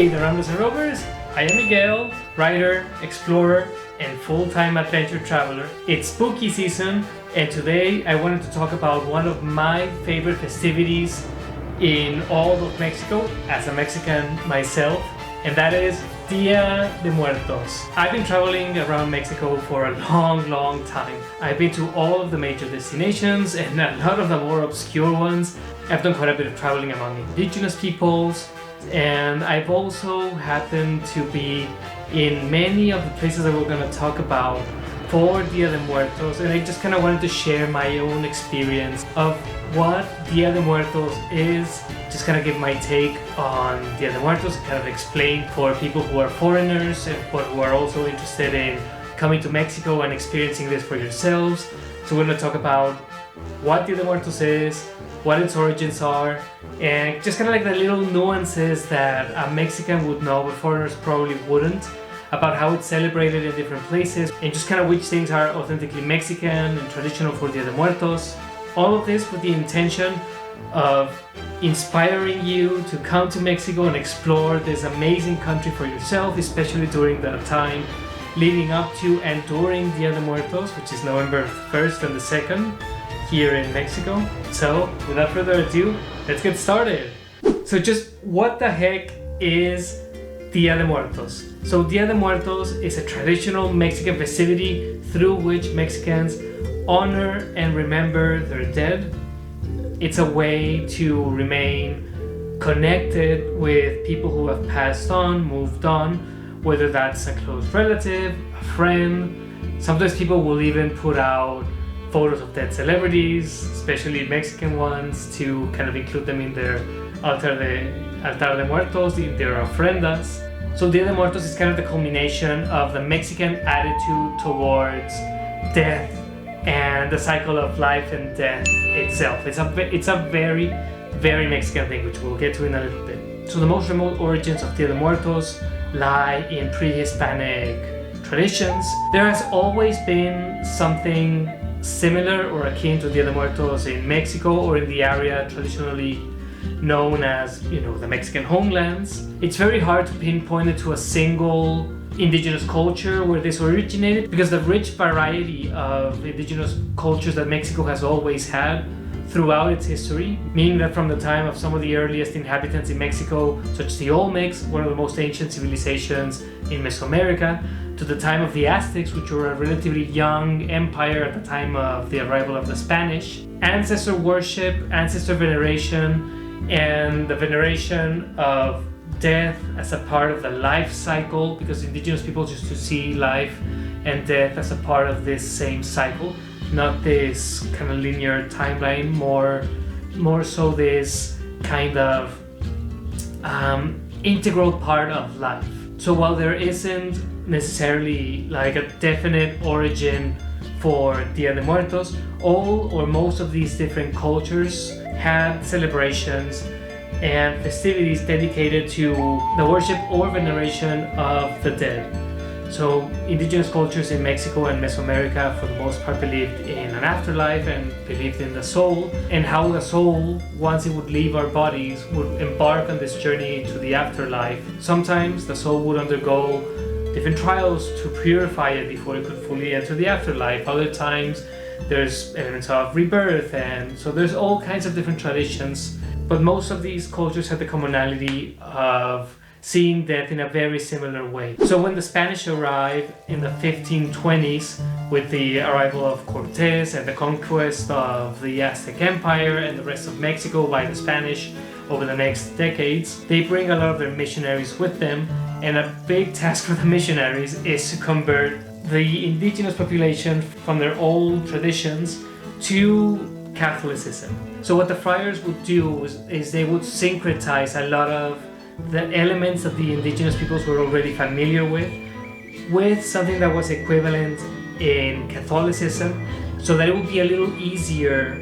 Hey, the Ramblers and Rovers! I am Miguel, writer, explorer, and full-time adventure traveler. It's spooky season, and today I wanted to talk about one of my favorite festivities in all of Mexico, as a Mexican myself, and that is Dia de Muertos. I've been traveling around Mexico for a long time. I've been to all of the major destinations and a lot of the more obscure ones. I've done quite a bit of traveling among indigenous peoples, and I've also happened to be in many of the places that we're going to talk about for Dia de Muertos, and I just kind of wanted to share my own experience of what Dia de Muertos is, just kind of give my take on Dia de Muertos, kind of explain for people who are foreigners and but who are also interested in coming to Mexico and experiencing this for yourselves. So we're going to talk about what Dia de Muertos is, what its origins are, and just kind of like the little nuances that a Mexican would know but foreigners probably wouldn't, about how it's celebrated in different places, and just kind of which things are authentically Mexican and traditional for Dia de Muertos. All of this with the intention of inspiring you to come to Mexico and explore this amazing country for yourself, especially during the time leading up to and during Dia de Muertos, which is November 1st and the 2nd here in Mexico. So without further ado, let's get started. So just what the heck is Dia de Muertos? So Dia de Muertos is a traditional Mexican festivity through which Mexicans honor and remember their dead. It's a way to remain connected with people who have passed on, moved on, whether that's a close relative, a friend. Sometimes people will even put out photos of dead celebrities, especially Mexican ones, to kind of include them in their altar de muertos, in their ofrendas. So Dia de Muertos is kind of the culmination of the Mexican attitude towards death and the cycle of life and death itself. It's a very Mexican thing, which we'll get to in a little bit. So the most remote origins of Dia de Muertos lie in pre-Hispanic traditions. There has always been something similar or akin to Dia de Muertos in Mexico or in the area traditionally known as, the Mexican homelands. It's very hard to pinpoint it to a single indigenous culture where this originated, because the rich variety of indigenous cultures that Mexico has always had throughout its history, meaning that from the time of some of the earliest inhabitants in Mexico, such as the Olmecs, one of the most ancient civilizations in Mesoamerica, to the time of the Aztecs, which were a relatively young empire at the time of the arrival of the Spanish. Ancestor worship, ancestor veneration, and the veneration of death as a part of the life cycle, because indigenous peoples used to see life and death as a part of this same cycle, not this kind of linear timeline, more so this kind of integral part of life. So while there isn't necessarily like a definite origin for Dia de Muertos, all or most of these different cultures had celebrations and festivities dedicated to the worship or veneration of the dead. So indigenous cultures in Mexico and Mesoamerica for the most part believed in an afterlife and believed in the soul, and how the soul, once it would leave our bodies, would embark on this journey to the afterlife. Sometimes the soul would undergo different trials to purify it before it could fully enter the afterlife. Other times there's elements of rebirth, and so there's all kinds of different traditions. But most of these cultures had the commonality of seeing death in a very similar way. So when the Spanish arrived in the 1520s with the arrival of Cortés and the conquest of the Aztec Empire and the rest of Mexico by the Spanish over the next decades, they bring a lot of their missionaries with them, and a big task for the missionaries is to convert the indigenous population from their old traditions to Catholicism. So what the friars would do is they would syncretize a lot of the elements that the indigenous peoples were already familiar with something that was equivalent in Catholicism, so that it would be a little easier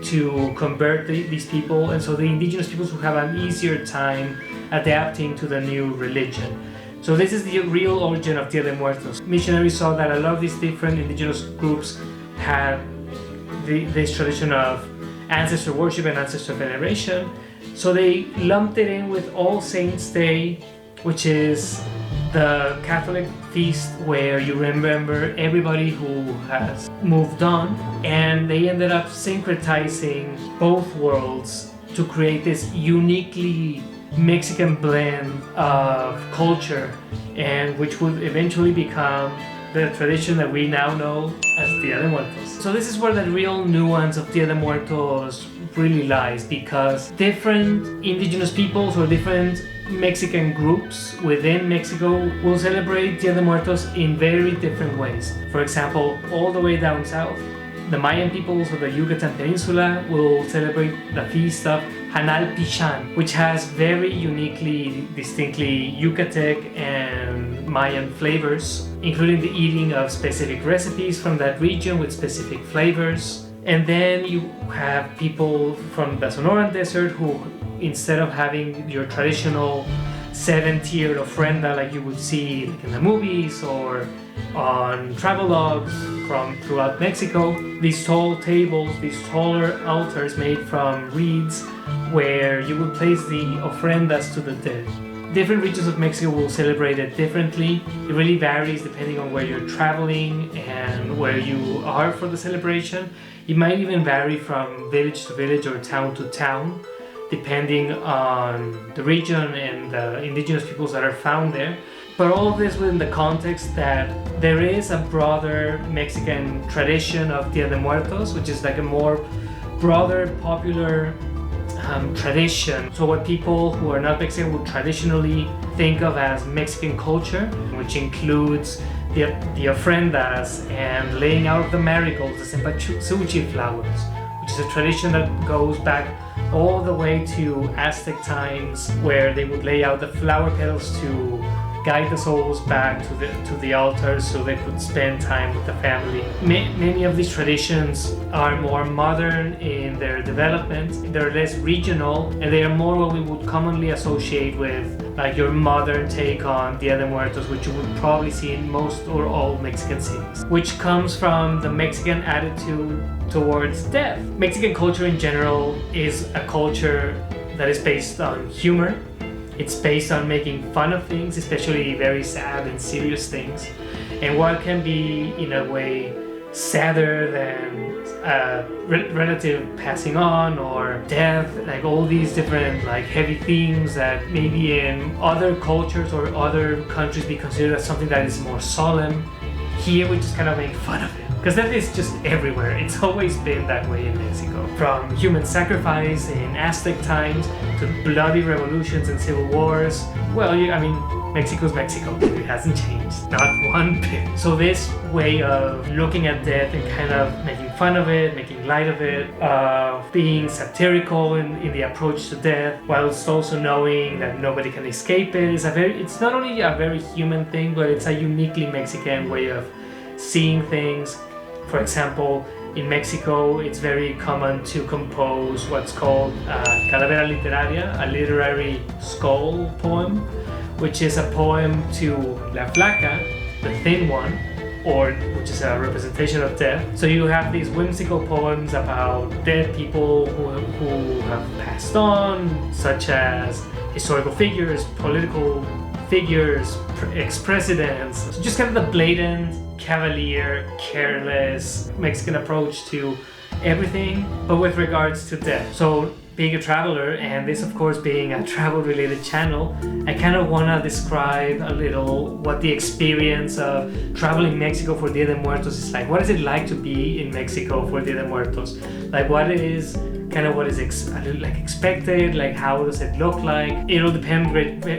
to convert these people, and so the indigenous peoples would have an easier time adapting to the new religion. So this is the real origin of Dia de Muertos. Missionaries saw that a lot of these different indigenous groups had this tradition of ancestor worship and ancestor veneration, so they lumped it in with All Saints Day which is the Catholic feast where you remember everybody who has moved on, and they ended up syncretizing both worlds to create this uniquely Mexican blend of culture, and which would eventually become the tradition that we now know as Dia de Muertos. So this is where the real nuance of Dia de Muertos really lies, because different indigenous peoples or different Mexican groups within Mexico will celebrate Dia de Muertos in very different ways. For example, all the way down south, the Mayan peoples of the Yucatan Peninsula will celebrate the feast of Hanal Pichan, which has very uniquely, distinctly Yucatec and Mayan flavors, including the eating of specific recipes from that region with specific flavors. And then you have people from the Sonoran Desert who, instead of having your traditional 7-tiered ofrenda like you would see like in the movies or on travelogues from throughout Mexico, these tall tables, these taller altars made from reeds where you would place the ofrendas to the dead. Different regions of Mexico will celebrate it differently. It really varies depending on where you're traveling and where you are for the celebration. It might even vary from village to village or town to town, depending on the region and the indigenous peoples that are found there. But all of this within the context that there is a broader Mexican tradition of Dia de Muertos, which is like a more broader, popular tradition. So what people who are not Mexican would traditionally think of as Mexican culture, which includes the ofrendas and laying out of the marigolds, the cempasúchil flowers, which is a tradition that goes back all the way to Aztec times, where they would lay out the flower petals to guide the souls back to the altars so they could spend time with the family. Many of these traditions are more modern in their development. They're less regional, and they are more what we would commonly associate with like your modern take on Dia de Muertos, which you would probably see in most or all Mexican cities, which comes from the Mexican attitude towards death. Mexican culture in general is a culture that is based on humor. It's based on making fun of things, especially very sad and serious things. And what can be, in a way, sadder than a relative passing on or death, like all these different like heavy themes that maybe in other cultures or other countries be considered as something that is more solemn. Here we just kind of make fun of it, because that is just everywhere. It's always been that way in Mexico. From human sacrifice in Aztec times to bloody revolutions and civil wars. Well, Mexico's Mexico. It hasn't changed, not one bit. So this way of looking at death and kind of making fun of it, making light of it, being satirical in the approach to death, whilst also knowing that nobody can escape it, it's not only a very human thing, but it's a uniquely Mexican way of seeing things. For example, in Mexico, it's very common to compose what's called calavera literaria, a literary skull poem, which is a poem to La Flaca, the thin one, or which is a representation of death. So you have these whimsical poems about dead people who have passed on, such as historical figures, political figures, ex-presidents. So just kind of the blatant, cavalier, careless Mexican approach to everything, but with regards to death. So being a traveler, and this of course being a travel related channel, I kind of want to describe a little what the experience of traveling Mexico for Dia de Muertos is like. What is it like to be in Mexico for Dia de Muertos? Like what is kind of what is expected, like how does it look like? It'll depend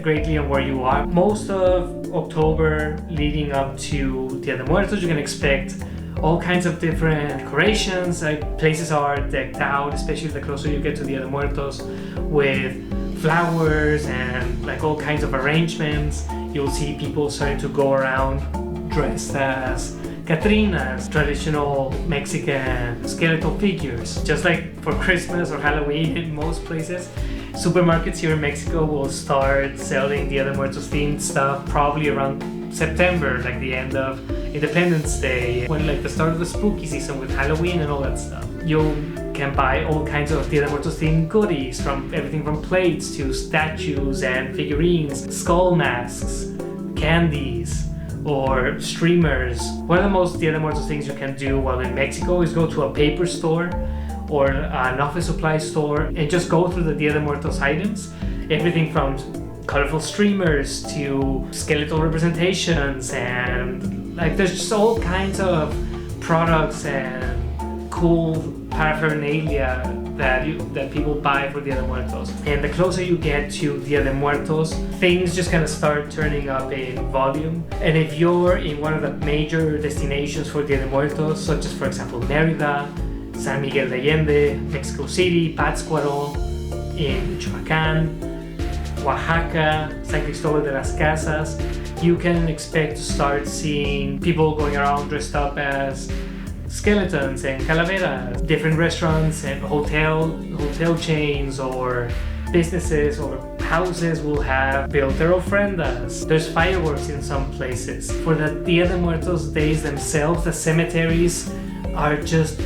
greatly on where you are. Most of October leading up to Dia de Muertos, you can expect all kinds of different decorations. Like places are decked out, especially the closer you get to Dia de Muertos, with flowers and like all kinds of arrangements. You'll see people starting to go around dressed as Catrinas, traditional Mexican skeletal figures. Just like for Christmas or Halloween in most places, supermarkets here in Mexico will start selling Dia de Muertos themed stuff probably around September, like the end of Independence Day, when like the start of the spooky season with Halloween and all that stuff. You'll can buy all kinds of Dia de Muertos themed goodies, from everything from plates to statues and figurines, skull masks, candies, or streamers. One of the most Dia de Muertos things you can do while in Mexico is go to a paper store or an office supply store and just go through the Dia de Muertos items. Everything from colorful streamers to skeletal representations, and like there's just all kinds of products and cool paraphernalia that people buy for Dia de Muertos. And the closer you get to Dia de Muertos, things just kind of start turning up in volume. And if you're in one of the major destinations for Dia de Muertos, such as for example Mérida, San Miguel de Allende, Mexico City, Pátzcuaro in Michoacán, Oaxaca, San Cristóbal de las Casas, you can expect to start seeing people going around dressed up as skeletons and calaveras. Different restaurants and hotel chains or businesses or houses will have built their ofrendas. There's fireworks in some places. For the Dia de Muertos days themselves, the cemeteries are just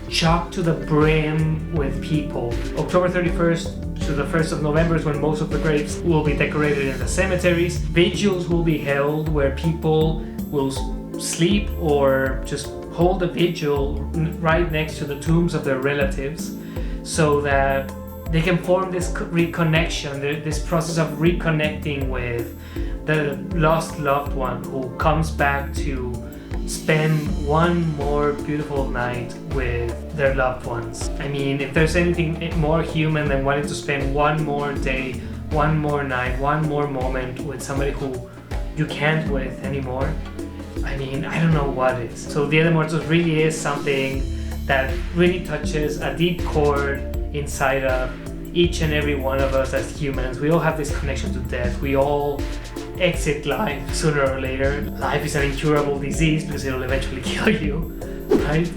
chocked to the brim with people. October 31st to the 1st of November is when most of the graves will be decorated in the cemeteries. Vigils will be held where people will sleep or just hold a vigil right next to the tombs of their relatives, so that they can form this reconnection, this process of reconnecting with the lost loved one who comes back to spend one more beautiful night with their loved ones. I mean, if there's anything more human than wanting to spend one more day, one more night, one more moment with somebody who you can't with anymore, I mean, I don't know what is. So Dia de Muertos really is something that really touches a deep chord inside of each and every one of us as humans. We all have this connection to death. We all exit life sooner or later. Life is an incurable disease because it'll eventually kill you, right?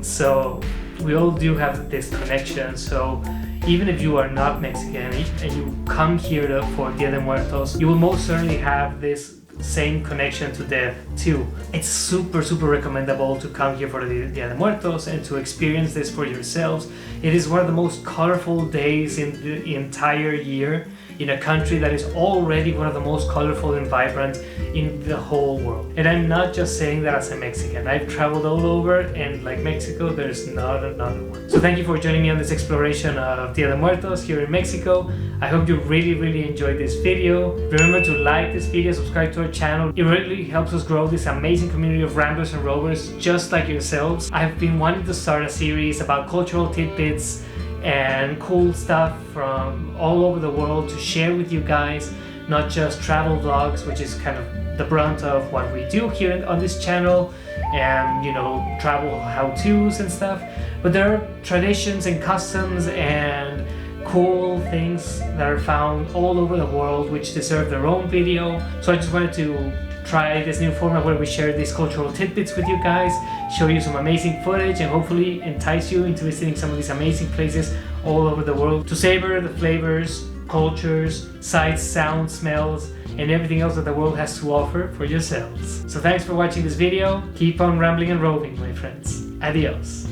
So we all do have this connection. So even if you are not Mexican and you come here for Dia de Muertos, you will most certainly have this same connection to death too. It's super recommendable to come here for the Dia de Muertos and to experience this for yourselves. It is one of the most colorful days in the entire year, in a country that is already one of the most colorful and vibrant in the whole world. And I'm not just saying that as a Mexican. I've traveled all over, and like Mexico, there's not another one. So thank you for joining me on this exploration of Dia de Muertos here in Mexico. I hope you really enjoyed this video. Remember to like this video, subscribe to our channel. It really helps us grow this amazing community of ramblers and rovers just like yourselves. I've been wanting to start a series about cultural tidbits and cool stuff from all over the world to share with you guys, not just travel vlogs, which is kind of the brunt of what we do here on this channel, and travel how-tos and stuff, but there are traditions and customs and cool things that are found all over the world which deserve their own video. So I just wanted to try this new format where we share these cultural tidbits with you guys, show you some amazing footage, and hopefully entice you into visiting some of these amazing places all over the world to savor the flavors, cultures, sights, sounds, smells, and everything else that the world has to offer for yourselves. So thanks for watching this video. Keep on rambling and roving, my friends. Adios.